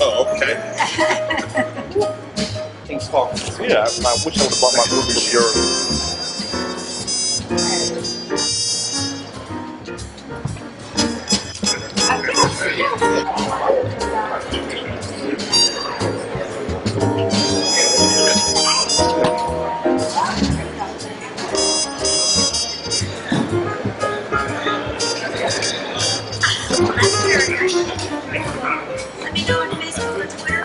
Oh, okay. King's Faulkner. Yeah, I wish I would have bought my Rubik's Cube. Let me know on Facebook or Twitter.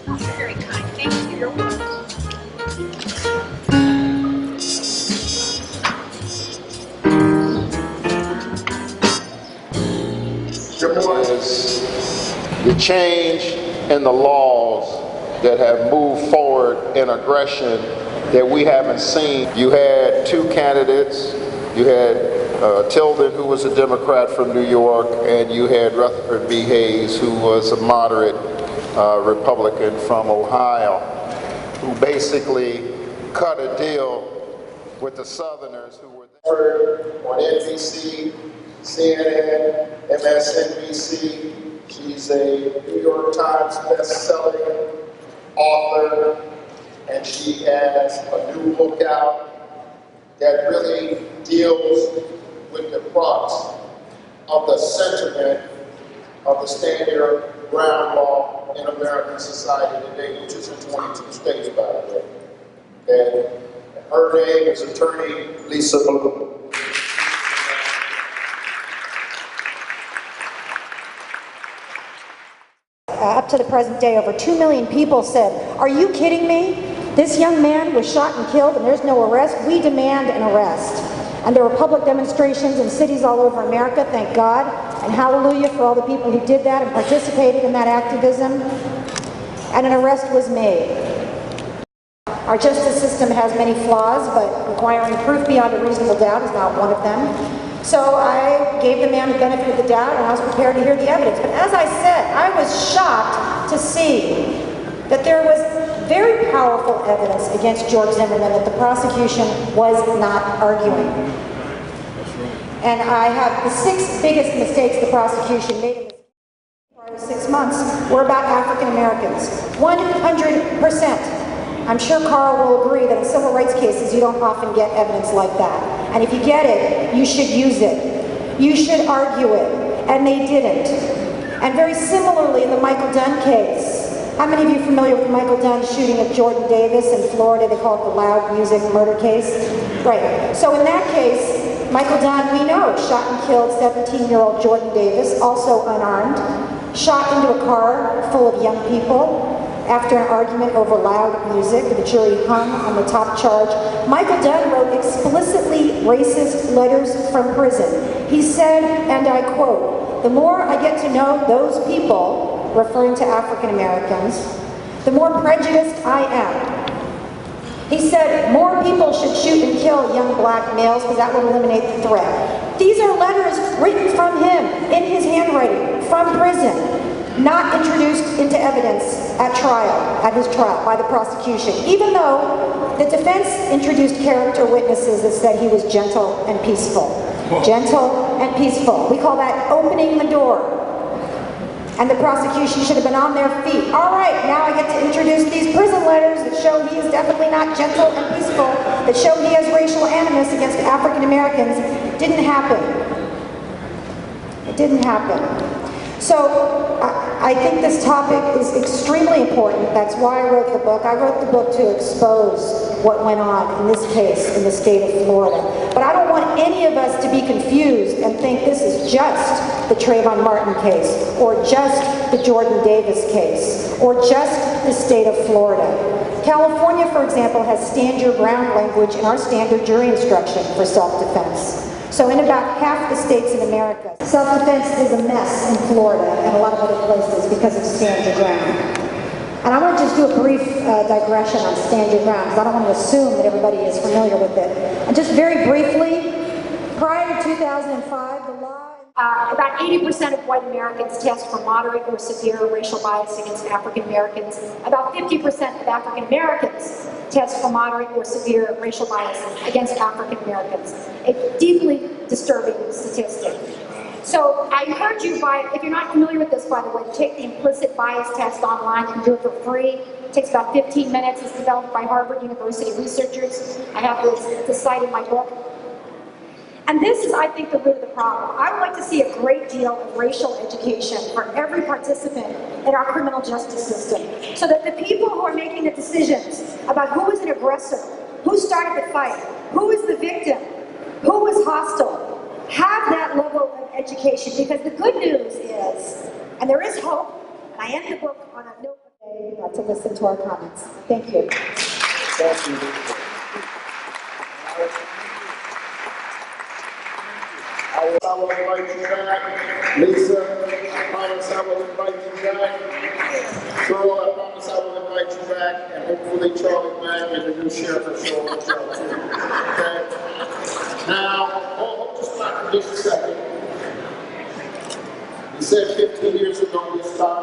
Are you very kind? Thank you. You're welcome. Is the change in the laws that have moved forward in aggression that we haven't seen. You had two candidates. You had Tilden, who was a Democrat from New York, and you had Rutherford B. Hayes, who was a moderate Republican from Ohio, who basically cut a deal with the Southerners who were there. On NBC, CNN, MSNBC. She's a New York Times best-selling author, and she has a new book out that really deals with the crux of the sentiment of the stand your ground law in American society today, which is in 22 states, by the way. And her name is Attorney Lisa Bloom. Up to the present day, over 2 million people said, "Are you kidding me? This young man was shot and killed and there's no arrest. We demand an arrest." And there were public demonstrations in cities all over America, thank God, and hallelujah for all the people who did that and participated in that activism. And an arrest was made. Our justice system has many flaws, but requiring proof beyond a reasonable doubt is not one of them. So I gave the man the benefit of the doubt, and I was prepared to hear the evidence. But as I said, I was shocked to see that there was very powerful evidence against George Zimmerman that the prosecution was not arguing. And I have the 6 biggest mistakes the prosecution made in the prior 6 months were about African Americans. 100%. I'm sure Carl will agree that in civil rights cases you don't often get evidence like that. And if you get it, you should use it. You should argue it. And they didn't. And very similarly in the Michael Dunn case, How many of you are familiar with Michael Dunn's shooting of Jordan Davis in Florida? They call it the loud music murder case. Right. So in that case, Michael Dunn, we know, shot and killed 17-year-old Jordan Davis, also unarmed, shot into a car full of young people after an argument over loud music. The jury hung on the top charge. Michael Dunn wrote explicitly racist letters from prison. He said, and I quote, "The more I get to know those people," referring to African Americans, "the more prejudiced I am." He said more people should shoot and kill young black males because that would eliminate the threat. These are letters written from him, in his handwriting, from prison, not introduced into evidence at trial, at his trial, by the prosecution, even though the defense introduced character witnesses that said he was gentle and peaceful. Gentle and peaceful. We call that opening the door. And the prosecution should have been on their feet. All right, now I get to introduce these prison letters that show he is definitely not gentle and peaceful, that show he has racial animus against African Americans. Didn't happen. It didn't happen. So I think this topic is extremely important. That's why I wrote the book. I wrote the book to expose what went on in this case in the state of Florida. But I don't want any of us to be confused and think this is just the Trayvon Martin case, or just the Jordan Davis case, or just the state of Florida. California, for example, has stand your ground language in our standard jury instruction for self-defense. So in about half the states in America, self-defense is a mess in Florida and a lot of other places because of stand your ground. And I want to just do a brief digression on stand your ground, because I don't want to assume that everybody is familiar with it. And just very briefly, prior to 2005, the law... about 80% of white Americans test for moderate or severe racial bias against African Americans. About 50% of African Americans test for moderate or severe racial bias against African Americans. A deeply disturbing statistic. So I encourage you, if you're not familiar with this, by the way, to take the implicit bias test online. You can do it for free. It takes about 15 minutes. It's developed by Harvard University researchers. I have the site in my book. And this is, I think, the root of the problem. I would like to see a great deal of racial education for every participant in our criminal justice system, so that the people who are making the decisions about who is an aggressor, who started the fight, who is the victim, who was hostile, have that level of education. Because the good news is, and there is hope, and I end the book on a note today to listen to our comments. Thank you. Thank you. I will invite you back. Lisa, I promise I will invite you back. Pearl, I promise I will invite you back. And hopefully Charlie Mack and the new sheriff will show up too. Okay? Now, just back for just a second. You said 15 years ago this time.